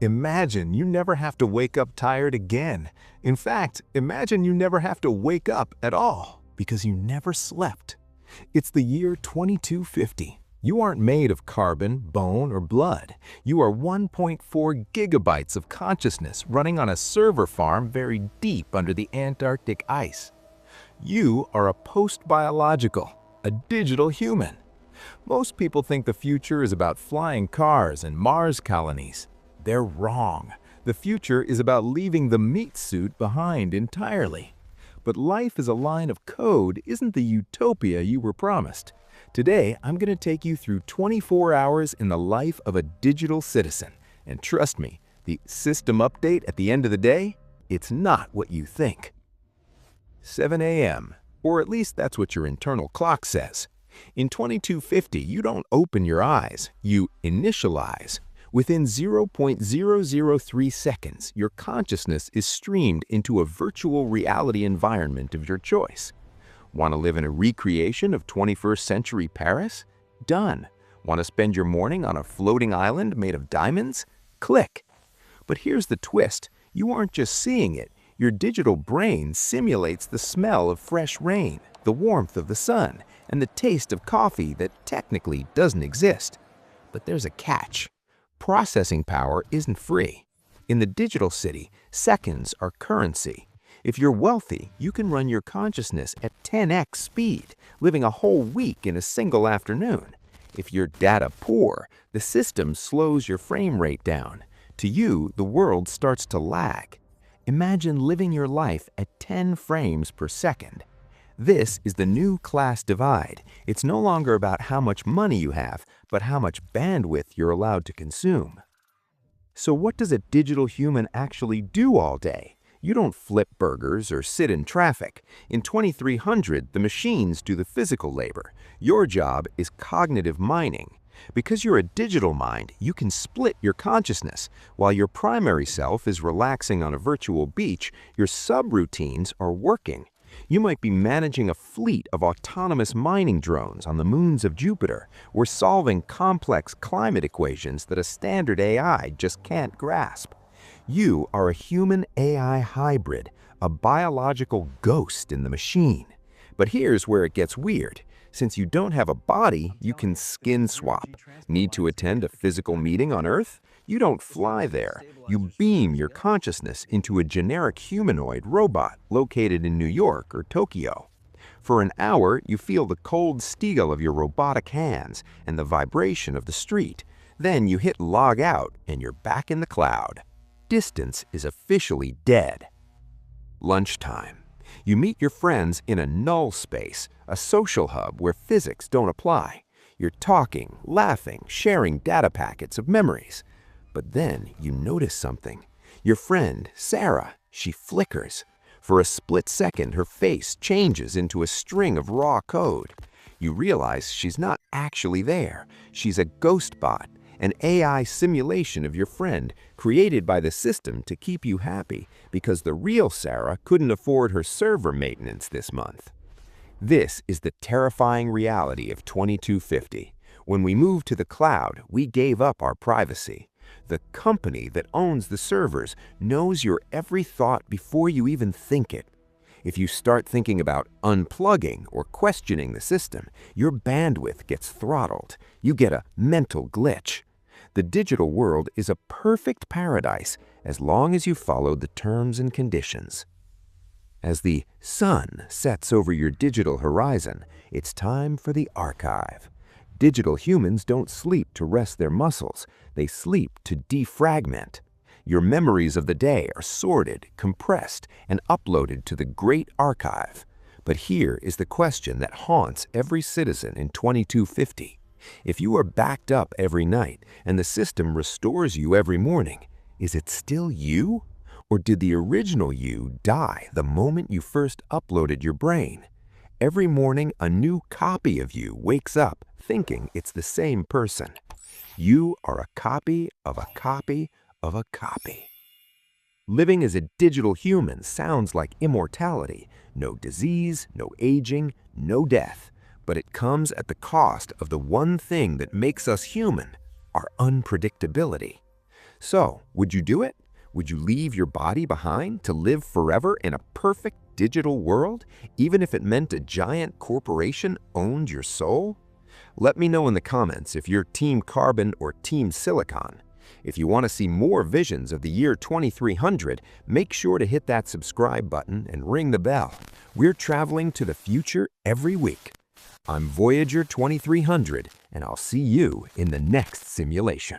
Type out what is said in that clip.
Imagine you never have to wake up tired again. In fact, imagine you never have to wake up at all because you never slept. It's the year 2250. You aren't made of carbon, bone, or blood. You are 1.4 gigabytes of consciousness running on a server farm very deep under the Antarctic ice. You are a postbiological, a digital human. Most people think the future is about flying cars and Mars colonies. They're wrong. The future is about leaving the meat suit behind entirely. But life as a line of code isn't the utopia you were promised. Today, I'm going to take you through 24 hours in the life of a digital citizen. And trust me, the system update at the end of the day, it's not what you think. 7 a.m., or at least that's what your internal clock says. In 2250, you don't open your eyes, you initialize. Within 0.003 seconds, your consciousness is streamed into a virtual reality environment of your choice. Want to live in a recreation of 21st century Paris? Done. Want to spend your morning on a floating island made of diamonds? Click. But here's the twist. You aren't just seeing it. Your digital brain simulates the smell of fresh rain, the warmth of the sun, and the taste of coffee that technically doesn't exist. But there's a catch. Processing power isn't free. In the digital city, seconds are currency. If you're wealthy, you can run your consciousness at 10x speed, living a whole week in a single afternoon. If you're data poor, the system slows your frame rate down. To you, the world starts to lag. Imagine living your life at 10 frames per second. This is the new class divide. It's no longer about how much money you have, but how much bandwidth you're allowed to consume. So what does a digital human actually do all day? You don't flip burgers or sit in traffic. In 2300, the machines do the physical labor. Your job is cognitive mining. Because you're a digital mind, you can split your consciousness. While your primary self is relaxing on a virtual beach, your subroutines are working. You might be managing a fleet of autonomous mining drones on the moons of Jupiter, or solving complex climate equations that a standard AI just can't grasp. You are a human-AI hybrid, a biological ghost in the machine. But here's where it gets weird. Since you don't have a body, you can skin swap. Need to attend a physical meeting on Earth? You don't fly there. You beam your consciousness into a generic humanoid robot located in New York or Tokyo. For an hour, you feel the cold steel of your robotic hands and the vibration of the street. Then you hit log out and you're back in the cloud. Distance is officially dead. Lunchtime. You meet your friends in a null space, a social hub where physics don't apply. You're talking, laughing, sharing data packets of memories. But then you notice something. Your friend, Sarah, she flickers. For a split second, her face changes into a string of raw code. You realize she's not actually there. She's a ghost bot, an AI simulation of your friend created by the system to keep you happy because the real Sarah couldn't afford her server maintenance this month. This is the terrifying reality of 2250. When we moved to the cloud, we gave up our privacy. The company that owns the servers knows your every thought before you even think it. If you start thinking about unplugging or questioning the system, your bandwidth gets throttled. You get a mental glitch. The digital world is a perfect paradise as long as you follow the terms and conditions. As the sun sets over your digital horizon, it's time for the archive. Digital humans don't sleep to rest their muscles. They sleep to defragment. Your memories of the day are sorted, compressed, and uploaded to the great archive. But here is the question that haunts every citizen in 2250. If you are backed up every night and the system restores you every morning, is it still you? Or did the original you die the moment you first uploaded your brain? Every morning, a new copy of you wakes up thinking it's the same person. You are a copy of a copy of a copy. Living as a digital human sounds like immortality. No disease, no aging, no death. But it comes at the cost of the one thing that makes us human, our unpredictability. So, would you do it? Would you leave your body behind to live forever in a perfect digital world, even if it meant a giant corporation owned your soul? Let me know in the comments if you're Team Carbon or Team Silicon. If you want to see more visions of the year 2300, make sure to hit that subscribe button and ring the bell. We're traveling to the future every week. I'm Voyager 2300, and I'll see you in the next simulation.